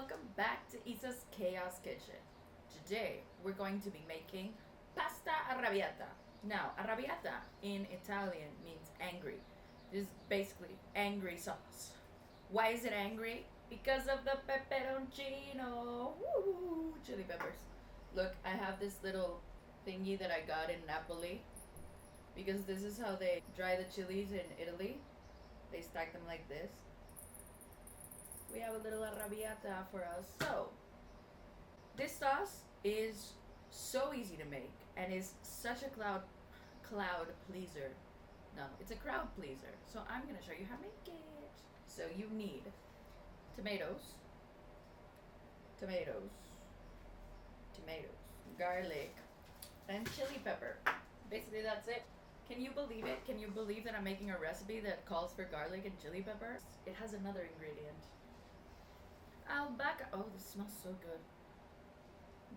welcome back to Isa's Chaos Kitchen. Today we're going to be making pasta arrabbiata. Now, arrabbiata in Italian means angry. This is basically angry sauce. Why is it angry? Because of the peperonccino. Woo! Chili peppers. Look, I have this little thingy that I got in Napoli because this is how they dry the chilies in Italy. They stack them like this. We have a little arrabbiata for us. So, this sauce is so easy to make and is such a cloud pleaser. No, it's a crowd pleaser. So I'm gonna show you how to make it. So you need tomatoes, garlic, and chili pepper. Basically that's it. Can you believe it? Can you believe that I'm making a recipe that calls for garlic and chili pepper? It has another ingredient. Albahaca. Oh, this smells so good.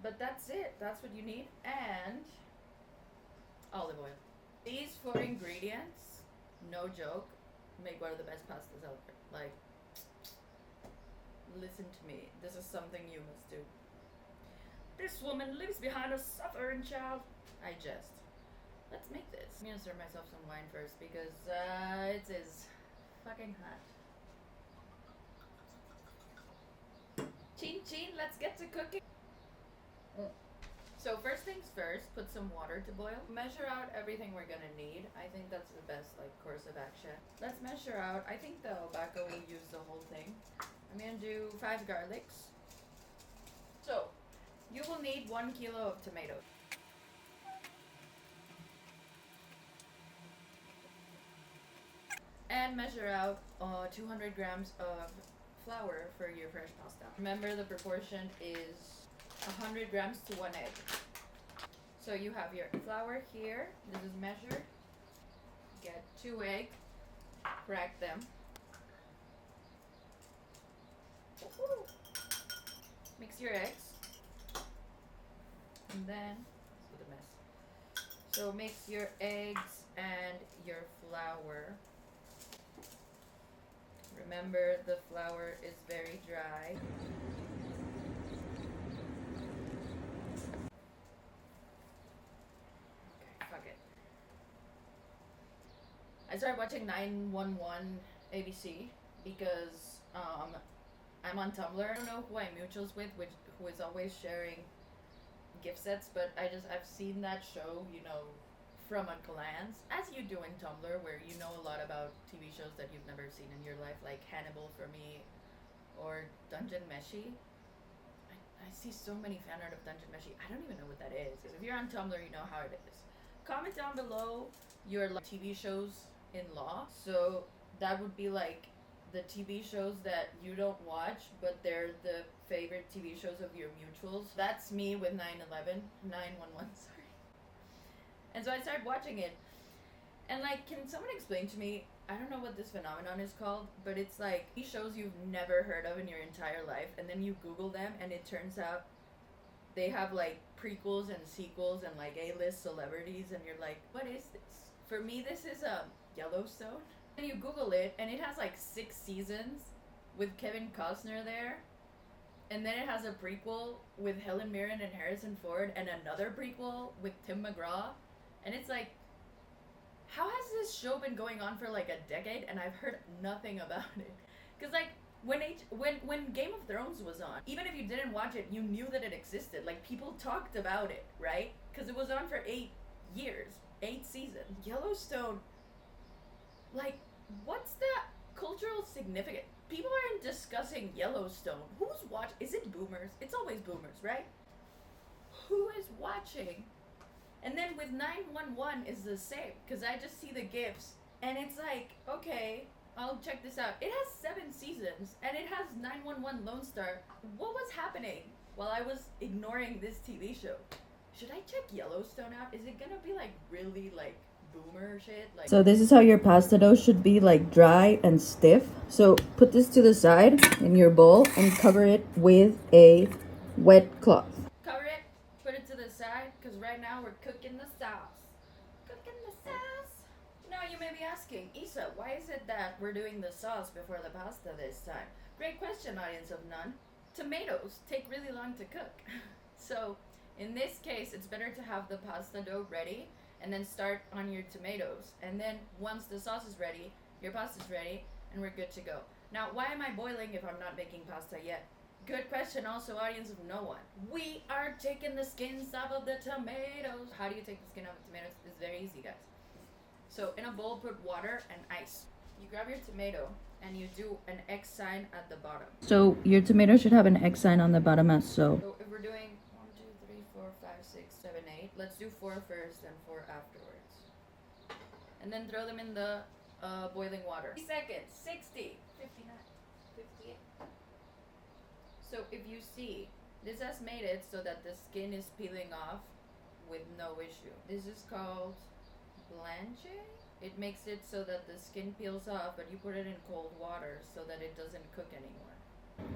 But that's it. That's what you need. And olive oil. These four ingredients, no joke, make one of the best pastas out there. Like, listen to me. This is something you must do. This woman lives behind a suffering child. I jest. Let's make this. I'm gonna serve myself some wine first because it is fucking hot. Chin chin, let's get to cooking. So first things first, put some water to boil. Measure out everything we're gonna need. I think that's the best course of action. Let's measure out. I think the albahaca will use the whole thing. I'm gonna do 5 garlics. So you will need 1 kilo of tomatoes. And measure out 200 grams of flour for your fresh pasta. Remember the proportion is 100 grams to 1 egg. So you have your flour here. This is measured. Get 2 eggs. Crack them. Woo-hoo. Mix your eggs. And then, this is a mess. So mix your eggs and your flour. Remember, the flour is very dry. Okay, fuck it. I started watching 911 ABC because I'm on Tumblr. I don't know who I'm mutuals with, who is always sharing gift sets, but I've seen that show, from a glance, as you do in Tumblr, where you know a lot about TV shows that you've never seen in your life, like Hannibal for me, or Dungeon Meshi. I see so many fan art of Dungeon Meshi. I don't even know what that is. If you're on Tumblr, you know how it is. Comment down below your TV shows in law. So that would be like the TV shows that you don't watch, but they're the favorite TV shows of your mutuals. That's me with 911, sorry. And so I started watching it. And can someone explain to me, I don't know what this phenomenon is called, but it's like these shows you've never heard of in your entire life, and then you Google them and it turns out they have prequels and sequels and A-list celebrities, and you're like, what is this? For me, this is Yellowstone. And you Google it and it has 6 seasons with Kevin Costner there. And then it has a prequel with Helen Mirren and Harrison Ford, and another prequel with Tim McGraw. And it's how has this show been going on for a decade and I've heard nothing about it? Because when Game of Thrones was on, even if you didn't watch it, you knew that it existed. People talked about it, right? Because it was on for 8 years, 8 seasons. Yellowstone, what's the cultural significance? People aren't discussing Yellowstone. Who's watching? Is it boomers? It's always boomers, right? Who is watching? And then with 911 is the same, because I just see the gifs, and it's okay, I'll check this out. It has 7 seasons, and it has 911 Lone Star. What was happening while I was ignoring this TV show? Should I check Yellowstone out? Is it gonna be really boomer shit? So this is how your pasta dough should be, dry and stiff. So put this to the side in your bowl and cover it with a wet cloth. Cover it, put it to the side, because right now we're cooking the sauce. Now you may be asking, Isa, why is it that we're doing the sauce before the pasta this time? Great question, audience of none. tomatoes take really long to cook. So in this case, it's better to have the pasta dough ready and then start on your tomatoes. And then once the sauce is ready, your pasta's ready, and we're good to go. Now, why am I boiling if I'm not making pasta yet? Good question, also, audience of no one. We are taking the skins off of the tomatoes. How do you take the skin off of tomatoes? It's very easy, guys. So in a bowl, put water and ice. You grab your tomato and you do an X sign at the bottom. So your tomato should have an X sign on the bottom as so. So if we're doing 1, 2, 3, 4, 5, 6, 7, 8, let's do 4 first and 4 afterwards. And then throw them in the boiling water. 60 seconds, 60, 59, 58. So if you see, this has made it so that the skin is peeling off with no issue. This is called blanching. It makes it so that the skin peels off, but you put it in cold water so that it doesn't cook anymore.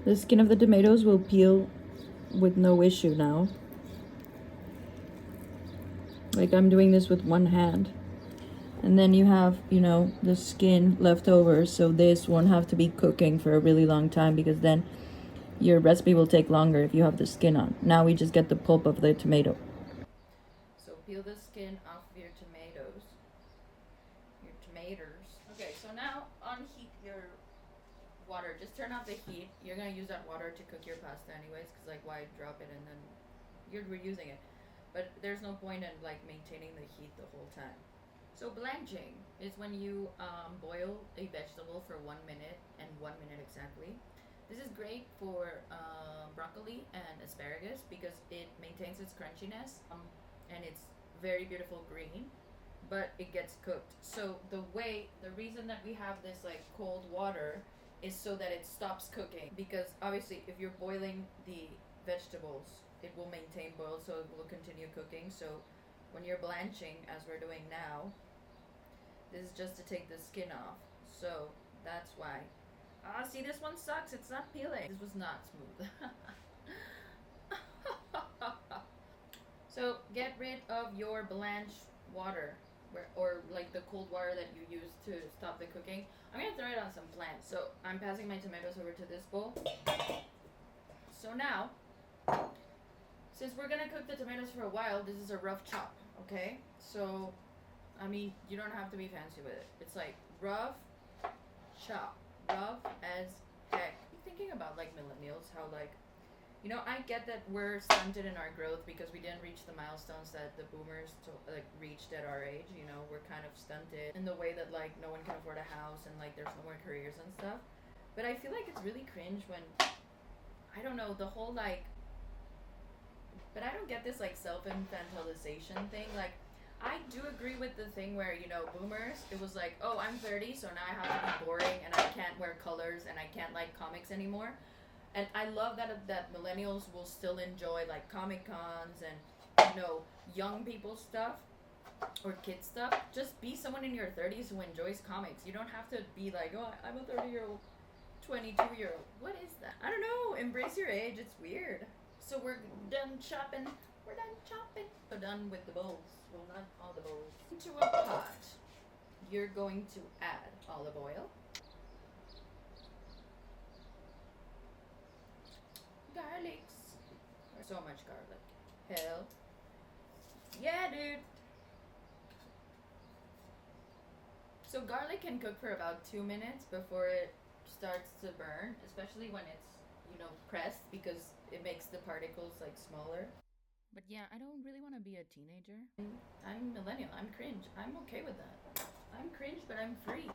The skin of the tomatoes will peel with no issue now. Like I'm doing this with one hand. And then you have, you know, the skin left over, so this won't have to be cooking for a really long time because then your recipe will take longer if you have the skin on. Now we just get the pulp of the tomato. So peel the skin off of your tomatoes. Okay, so now unheat your water. Just turn off the heat. You're gonna use that water to cook your pasta anyways, because like why drop it and then you're reusing it. But there's no point in like maintaining the heat the whole time. So blanching is when you boil a vegetable for 1 minute and 1 minute exactly. This is great for broccoli and asparagus because it maintains its crunchiness and it's very beautiful green, but it gets cooked. So the reason that we have this like cold water is so that it stops cooking, because obviously if you're boiling the vegetables, it will maintain boil, so it will continue cooking. So when you're blanching, as we're doing now, this is just to take the skin off. So that's why. See, this one sucks. It's not peeling. This was not smooth. So get rid of your blanched water, or like the cold water that you use to stop the cooking. I'm gonna throw it on some plants. So I'm passing my tomatoes over to this bowl. So now, since we're gonna cook the tomatoes for a while, this is a rough chop, okay? So, I mean, you don't have to be fancy with it. It's like rough chop. Rough as heck. I'm thinking about like millennials, how like, you know, I get that we're stunted in our growth because we didn't reach the milestones that the boomers reached at our age. You know, we're kind of stunted in the way that like no one can afford a house and like there's no more careers and stuff. But I feel like it's really cringe when, I don't know, the whole like, but I don't get this like self-infantilization thing. Like, I do agree with the thing where, you know, boomers, it was like, oh, I'm 30, so now I have to be boring and I can't wear colors and I can't like comics anymore. And I love that millennials will still enjoy like Comic Cons and, you know, young people stuff or kid stuff. Just be someone in your 30s who enjoys comics. You don't have to be like, oh, I'm a 30-year-old, 22-year-old. What is that? I don't know. Embrace your age. It's weird. So we're done chopping. We're done chopping. We're done with the bowls. Well, not all the bowls. Into a pot, you're going to add olive oil, garlics, so much garlic. Hell, yeah, dude. So garlic can cook for about 2 minutes before it starts to burn, especially when it's, you know, pressed, because it makes the particles like smaller. But yeah, I don't really want to be a teenager. I'm millennial. I'm cringe. I'm okay with that. I'm cringe, but I'm free.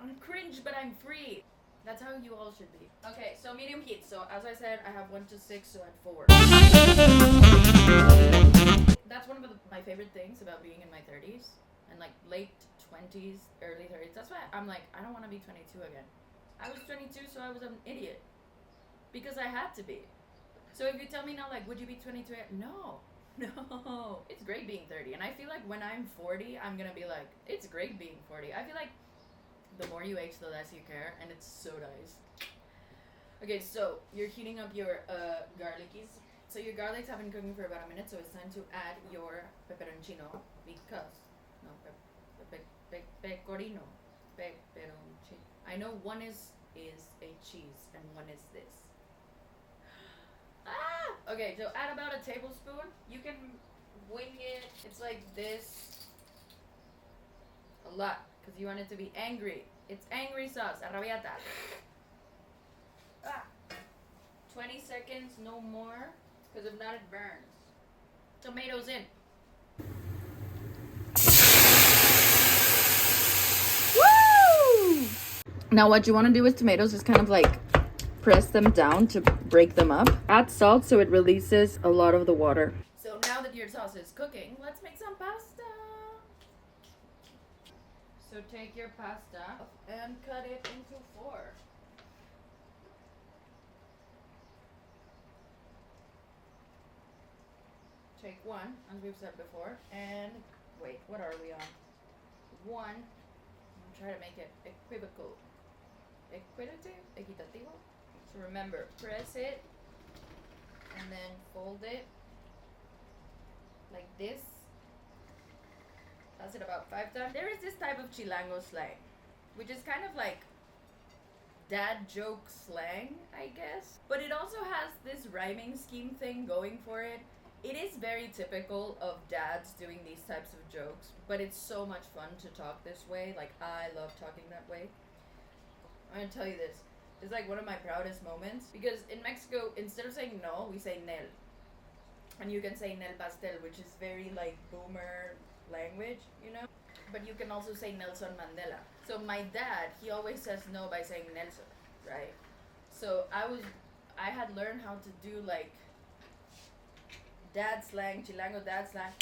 I'm cringe, but I'm free. That's how you all should be. Okay, so medium heat. So as I said, I have 1 to 6, so at 4. That's one of my favorite things about being in my 30s and like late 20s, early 30s. That's why I'm like, I don't want to be 22 again. I was 22, so I was an idiot because I had to be. So if you tell me now, like, would you be 22? No. It's great being 30. And I feel like when I'm 40, I'm going to be like, it's great being 40. I feel like the more you age, the less you care. And it's so nice. Okay, so you're heating up your garlicies. So your garlics have been cooking for about a minute. So it's time to add your peperonccino. Because, no, pecorino. Peperonccino. I know one is a cheese and one is this. Okay, so add about a tablespoon. You can wing it. It's like this. A lot, because you want it to be angry. It's angry sauce, arrabbiata. 20 seconds, no more, because if not it burns. Tomatoes in. Woo! Now what you want to do with tomatoes is kind of like press them down to break them up. Add salt so it releases a lot of the water. So now that your sauce is cooking, let's make some pasta. So take your pasta and cut it into 4. Take 1, as we've said before, and wait, what are we on? 1. I'm trying to make it equivocal. Equitative? Equitativo? So remember, press it and then fold it like this. Pass it about 5 times. There is this type of Chilango slang, which is kind of like dad joke slang, I guess. But it also has this rhyming scheme thing going for it. It is very typical of dads doing these types of jokes, but it's so much fun to talk this way. Like, I love talking that way. I'm gonna tell you this. It's like one of my proudest moments, because in Mexico, instead of saying no, we say nel. And you can say nel pastel, which is very like boomer language, you know? But you can also say Nelson Mandela. So my dad, he always says no by saying Nelson, right? So I had learned how to do like dad slang, Chilango dad slang.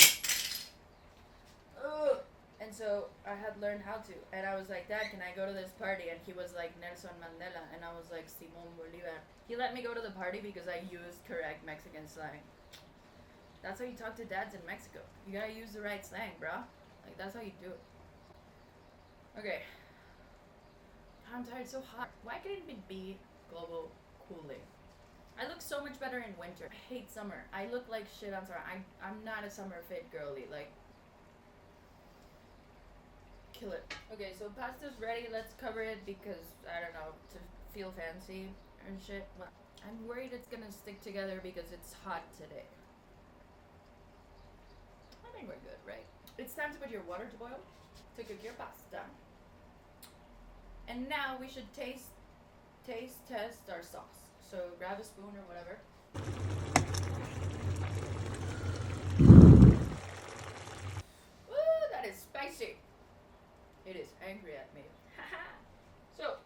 Ugh. And so I had learned how to. And I was like, Dad, can I go to this party? And he was like, Nelson Mandela. And I was like, Simón Bolívar. He let me go to the party because I used correct Mexican slang. That's how you talk to dads in Mexico. You gotta use the right slang, bro. Like, that's how you do it. Okay. I'm tired, it's so hot. Why couldn't it be global cooling? I look so much better in winter. I hate summer. I look like shit on summer. I'm not a summer fit girly. Like, kill it. Okay, so pasta's ready. Let's cover it because, I don't know, to feel fancy and shit. But I'm worried it's gonna stick together because it's hot today. I think we're good, right? It's time to put your water to boil to cook your pasta. And now we should test our sauce. So grab a spoon or whatever. Ooh, that is spicy. It is angry at me. So,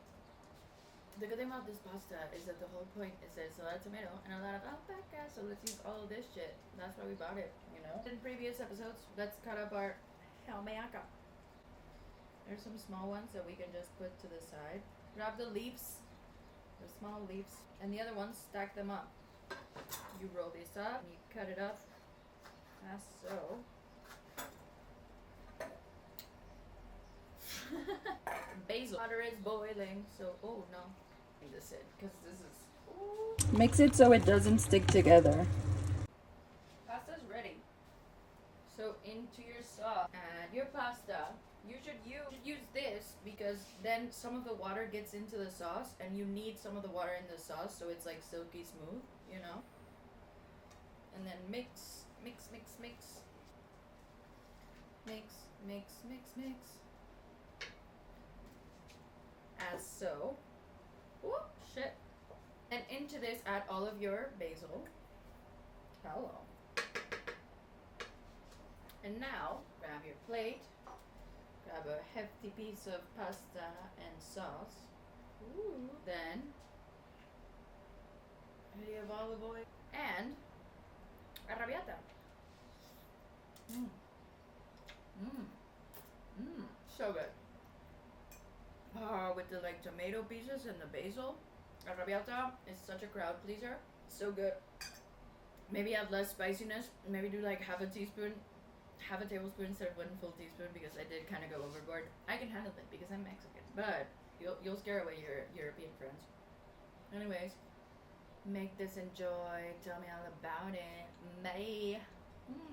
the good thing about this pasta is that the whole point is that it's a lot of tomato and a lot of alpaca, so let's use all of this shit. That's why we bought it, you know? In previous episodes, let's cut up our alpaca. There's some small ones that we can just put to the side. Grab the leaves, the small leaves, and the other ones, stack them up. You roll this up, and you cut it up, as so. Basil. Water is boiling, so, oh no. This in, because this is, ooh. Mix it so it doesn't stick together. Pasta's ready. So into your sauce, add your pasta. You should use this because then some of the water gets into the sauce and you need some of the water in the sauce so it's like silky smooth, you know? And then mix. Mix. As so. Oh, shit. And into this, add all of your basil. Hello. And now, grab your plate. Grab a hefty piece of pasta and sauce. Ooh. Then, a bit of olive oil. And, arrabbiata. So good. With the like tomato pieces and the basil. Arrabbiata is such a crowd pleaser. So good. Maybe add less spiciness. Maybe do like half a tablespoon instead of 1 full teaspoon because I did kind of go overboard. I can handle it because I'm Mexican, but you'll scare away your European friends. Anyways, make this enjoy. Tell me all about it. Bye.